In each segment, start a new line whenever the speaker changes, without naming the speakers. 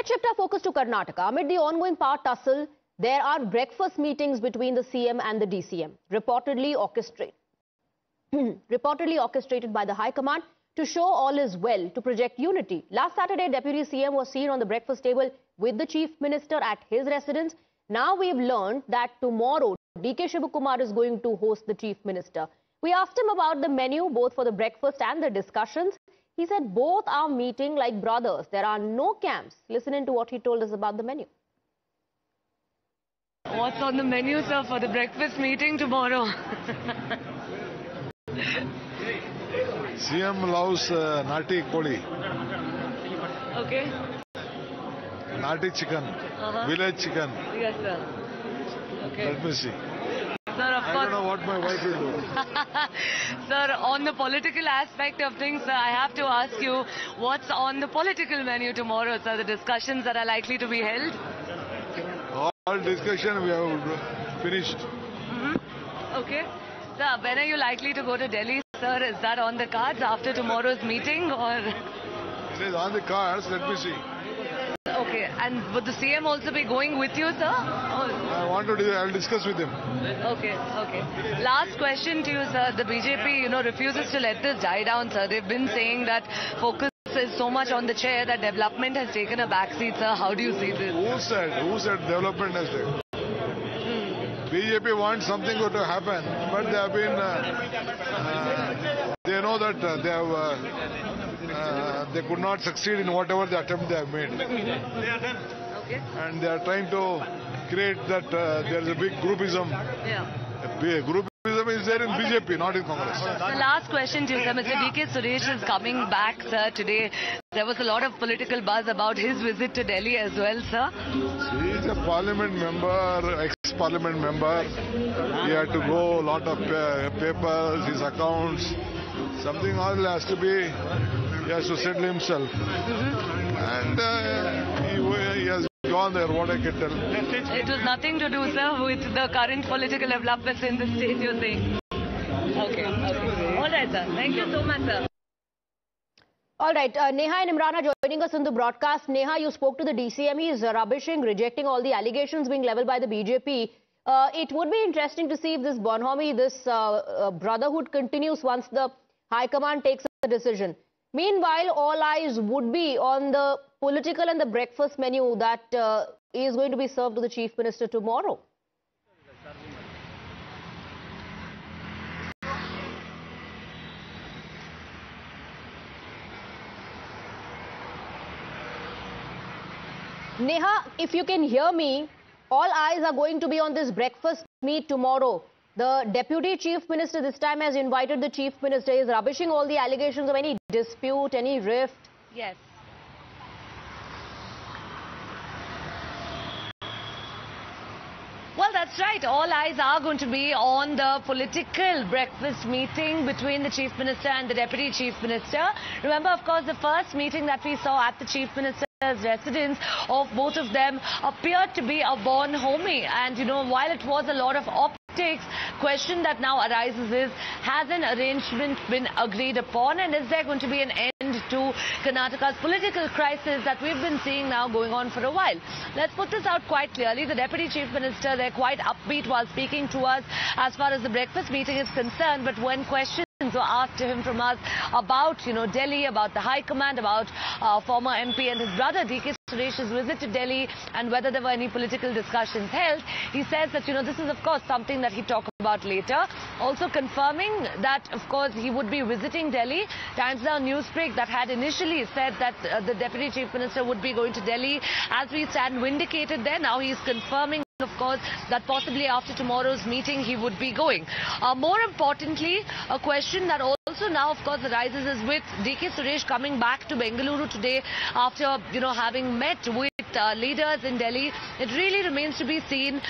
Let's shift our focus to Karnataka. Amid the ongoing power tussle, there are breakfast meetings between the CM and the DCM, reportedly orchestrated by the High Command to show all is well, to project unity. Last Saturday, Deputy CM was seen on the breakfast table with the Chief Minister at his residence. Now we've learned that tomorrow, D.K. Shivakumar is going to host the Chief Minister. We asked him about the menu, both for the breakfast and the discussions. He said both are meeting like brothers. There are no camps. Listen in to what he told us about the menu.
What's on the menu, sir, for the breakfast meeting tomorrow?
CM loves nati koli.
Okay.
Nati chicken. Village chicken.
Yes, sir. Okay.
Let me see.
Sir, of course.
I don't know what my wife will do.
Sir, on the political aspect of things, sir, I have to ask you, what's on the political menu tomorrow, sir? The discussions that are likely to be held?
All discussion we have finished.
Okay. Sir, when are you likely to go to Delhi, sir? Is that on the cards after tomorrow's meeting, or?
It is on the cards. Let me see.
Okay. And would the CM also be going with you, sir?
I will discuss with him.
Okay, okay. Last question to you, sir. The BJP, refuses to let this die down, sir. They've been saying that focus is so much on the chair that development has taken a backseat, sir. How do you see this?
Who said development has taken? BJP wants something to happen, but they have been. They know that they could not succeed in whatever the attempt they have made.
Okay.
And they are trying to create that there is a big groupism.
Yeah.
Groupism is there in BJP, not in Congress.
The last question to you, sir. Mr. D.K. Suresh is coming back, sir, today. There was a lot of political buzz about his visit to Delhi as well, sir.
He is a parliament member, ex-parliament member. He had to go, a lot of papers, his accounts. Something else has to be, he has to settle himself. And he has gone there, what I can tell.
It was nothing to do, sir, with the current political developments in the state, you're saying? Okay, okay. All right, sir. Thank you so much, sir.
All right, Neha and Imran are joining us in the broadcast. Neha, you spoke to the DCM. He is rubbishing, rejecting all the allegations being leveled by the BJP. It would be interesting to see if this bonhomie, this brotherhood continues once the High Command takes a decision. Meanwhile, all eyes would be on the political and the breakfast menu that is going to be served to the Chief Minister tomorrow. Neha, if you can hear me, all eyes are going to be on this breakfast meet tomorrow. The Deputy Chief Minister this time has invited the Chief Minister. He is rubbishing all the allegations of any dispute, any rift.
Yes. Well, that's right. All eyes are going to be on the political breakfast meeting between the Chief Minister and the Deputy Chief Minister. Remember, of course, the first meeting that we saw at the Chief Minister's residence of both of them appeared to be a bonhomie. And, while it was a lot of optics, question that now arises is, has an arrangement been agreed upon, and is there going to be an end to Karnataka's political crisis that we've been seeing now going on for a while? Let's put this out quite clearly. The Deputy Chief Minister, they're quite upbeat while speaking to us as far as the breakfast meeting is concerned, but when questions were asked to him from us about, Delhi, about the High Command, about former MP and his brother D.K. Suresh's visit to Delhi and whether there were any political discussions held, he says that, this is, of course, something that he'd talk about later. Also confirming that, of course, he would be visiting Delhi. Times Now Newsbreak that had initially said that the Deputy Chief Minister would be going to Delhi. As we stand vindicated there, now he's confirming, of course, that possibly after tomorrow's meeting he would be going. More importantly, a question that also now, of course, arises is with D.K. Suresh coming back to Bengaluru today after, having met with leaders in Delhi. It really remains to be seen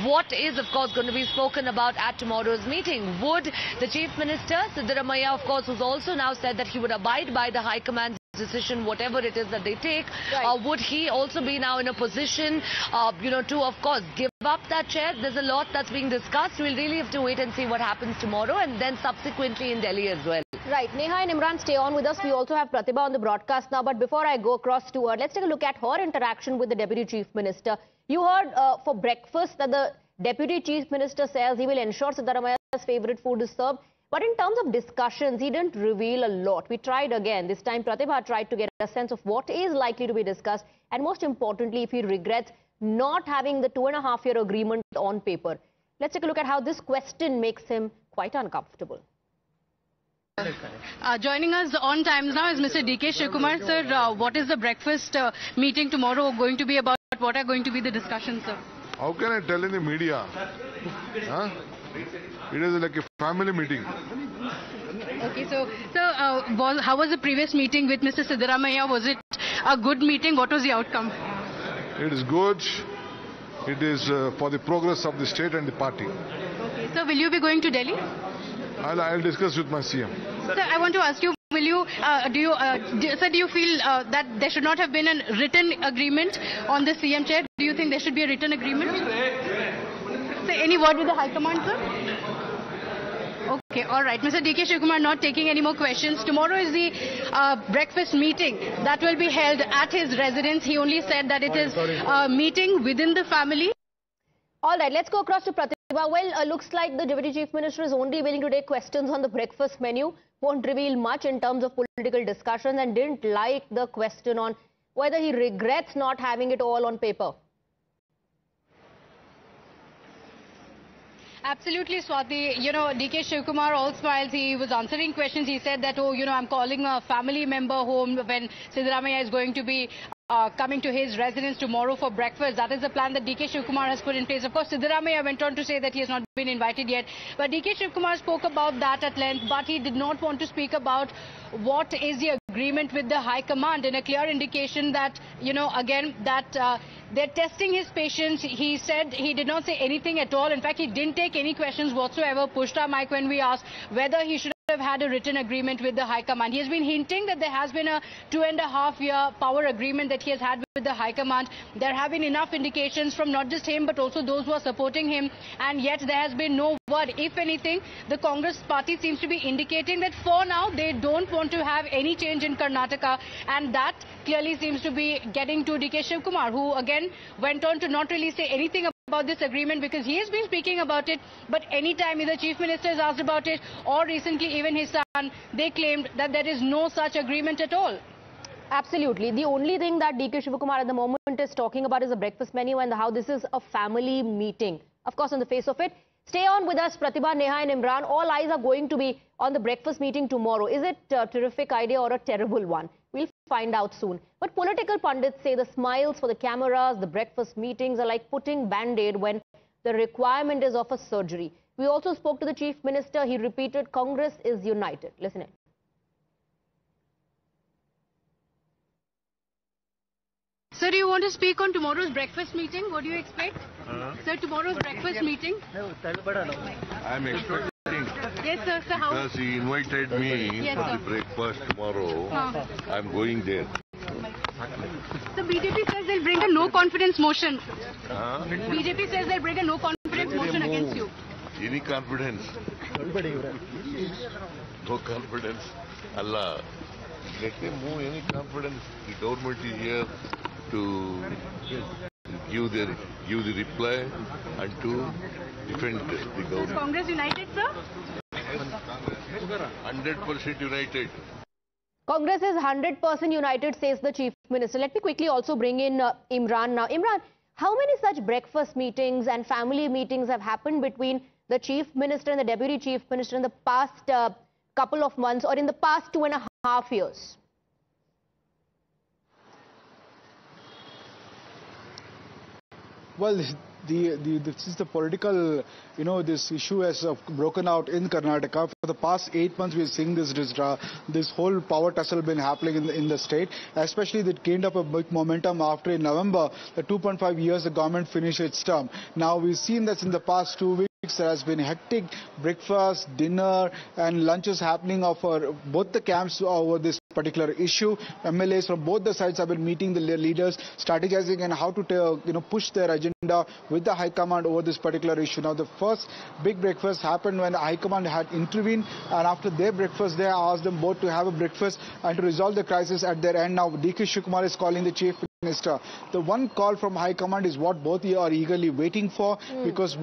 what is, of course, going to be spoken about at tomorrow's meeting. Would the Chief Minister, Siddaramaiah, of course, who's also now said that he would abide by the High Command's decision, whatever it is that they take,
right,
would he also be now in a position, to, of course, give up that chair. There's a lot that's being discussed. We'll really have to wait and see what happens tomorrow and then subsequently in Delhi as well.
Right. Neha and Imran, stay on with us. We also have Pratibha on the broadcast now. But before I go across to her, let's take a look at her interaction with the Deputy Chief Minister. You heard for breakfast that the Deputy Chief Minister says he will ensure Siddaramaya's favourite food is served. But in terms of discussions, he didn't reveal a lot. We tried again. This time, Pratibha tried to get a sense of what is likely to be discussed. And most importantly, if he regrets not having the 2.5-year agreement on paper. Let's take a look at how this question makes him quite uncomfortable.
Joining us on Times Now is Mr. D.K. Shivakumar. Sir, what is the breakfast meeting tomorrow going to be about? What are going to be the discussions, sir?
How can I tell in the media? Huh? It is like a family meeting.
Okay, so how was the previous meeting with Mr. Siddaramaiah? Was it a good meeting? What was the outcome?
It is good. It is for the progress of the state and the party.
Okay, so will you be going to Delhi?
I'll discuss with my CM.
Sir, I want to ask you, will you, do you feel that there should not have been a written agreement on the CM chair? Do you think there should be a written agreement? So any word with the High Command, sir? Okay, all right. Mr. D.K. Shivakumar not taking any more questions. Tomorrow is the breakfast meeting that will be held at his residence. He only said that it is a meeting within the family.
All right, let's go across to Pratibha. Well, looks like the Deputy Chief Minister is only willing to take questions on the breakfast menu. Won't reveal much in terms of political discussions and didn't like the question on whether he regrets not having it all on paper.
Absolutely, Swati. You know, D.K. Shivakumar all smiles. He was answering questions. He said that, oh, you know, I'm calling a family member home when Siddaramaiah is going to be coming to his residence tomorrow for breakfast. That is the plan that D.K. Shivakumar has put in place. Of course, Siddaramaiah went on to say that he has not been invited yet. But D.K. Shivakumar spoke about that at length, but he did not want to speak about what is the agreement with the High Command, in a clear indication that, you know, again, that they're testing his patience. He said he did not say anything at all. In fact, he didn't take any questions whatsoever, pushed our mic when we asked whether he should have had a written agreement with the High Command. He has been hinting that there has been a 2.5-year power agreement that he has had with the High Command. There have been enough indications from not just him but also those who are supporting him, and yet there has been no word. If anything, the Congress party seems to be indicating that for now they don't want to have any change in Karnataka, and that clearly seems to be getting to D.K. Shivakumar, who again went on to not really say anything about this agreement because he has been speaking about it, but anytime either Chief Minister is asked about it or recently even his son, they claimed that there is no such agreement at all.
Absolutely. The only thing that D.K. Shivakumar at the moment is talking about is the breakfast menu and how this is a family meeting. Of course, on the face of it. Stay on with us, Pratibha, Neha and Imran. All eyes are going to be on the breakfast meeting tomorrow. Is it a terrific idea or a terrible one? We'll find out soon. But political pundits say the smiles for the cameras, the breakfast meetings are like putting Band-Aid when the requirement is of a surgery. We also spoke to the Chief Minister. He repeated, Congress is united. Listen in.
Sir, do you want to speak on tomorrow's breakfast meeting? What do you expect? Sir, tomorrow's breakfast meeting?
I'm expecting.
Yes, sir. So how?
Because he invited me for the breakfast tomorrow. I'm going there.
The BJP says they'll bring a no-confidence motion. BJP says they'll bring a no-confidence motion against you.
Any confidence? No confidence. Allah. Let them move any confidence. The government is here to give the reply and to defend the government.
Is Congress united, sir?
100% united.
Congress is 100% united, says the Chief Minister. Let me quickly also bring in Imran now. Imran, how many such breakfast meetings and family meetings have happened between the Chief Minister and the Deputy Chief Minister in the past couple of months or in the past 2.5 years?
Well, this is the political, this issue has broken out in Karnataka. For the past 8 months, we're seeing this whole power tussle been happening in the state. Especially that gained up a big momentum after in November, the 2.5 years the government finished its term. Now we've seen that in the past 2 weeks, there has been hectic breakfast, dinner and lunches happening for both the camps over this particular issue. MLAs from both the sides have been meeting the leaders, strategizing on how to push their agenda with the High Command over this particular issue. Now, the first big breakfast happened when the High Command had intervened, and after their breakfast, they asked them both to have a breakfast and to resolve the crisis at their end. Now, D.K. Shivakumar is calling the Chief Minister. The one call from High Command is what both are eagerly waiting for, because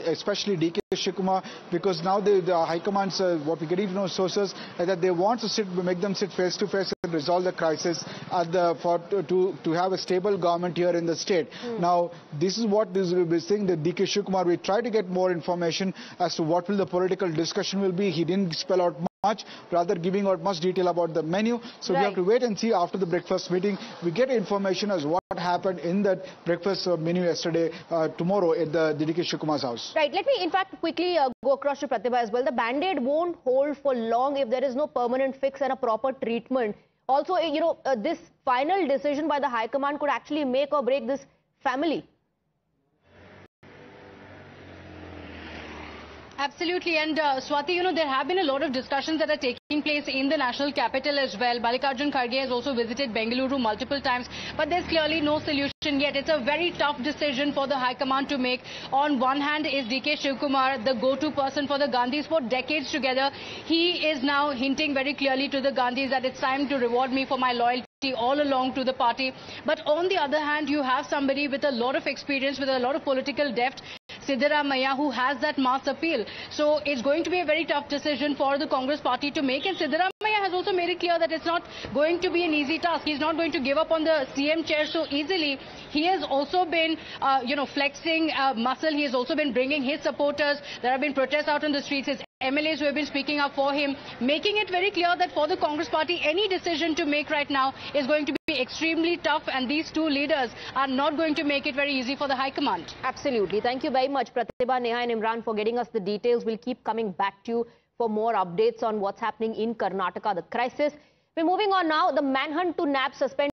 especially D.K. Shivakumar, because now the High Command's, what we're getting to know sources, that they want to make them sit face to face and resolve the crisis to have a stable government here in the state. Now, this is what we're saying, that D.K. Shivakumar, we try to get more information as to what will the political discussion will be. He didn't spell out much, rather giving out much detail about the menu. So we have to wait and see after the breakfast meeting. We get information as what happened in that breakfast menu yesterday, tomorrow at the D.K. Shivakumar's house.
Right. Let me, in fact, quickly go across to Pratibha as well. The band-aid won't hold for long if there is no permanent fix and a proper treatment. Also, this final decision by the High Command could actually make or break this family.
Absolutely. And Swati, there have been a lot of discussions that are taking place in the national capital as well. Mallikarjun Kharge has also visited Bengaluru multiple times, but there's clearly no solution yet. It's a very tough decision for the High Command to make. On one hand is D.K. Shivakumar, the go-to person for the Gandhis for decades together. He is now hinting very clearly to the Gandhis that it's time to reward me for my loyalty all along to the party. But on the other hand, you have somebody with a lot of experience, with a lot of political depth, Siddaramaiah, who has that mass appeal. So it's going to be a very tough decision for the Congress party to make. And Siddaramaiah has also made it clear that it's not going to be an easy task. He's not going to give up on the CM chair so easily. He has also been, flexing muscle. He has also been bringing his supporters. There have been protests out on the streets. His MLAs who have been speaking up for him, making it very clear that for the Congress party, any decision to make right now is going to be extremely tough, and these two leaders are not going to make it very easy for the High Command.
Absolutely. Thank you very much, Pratibha, Neha and Imran, for getting us the details. We'll keep coming back to you for more updates on what's happening in Karnataka, the crisis. We're moving on now. The manhunt to nab suspended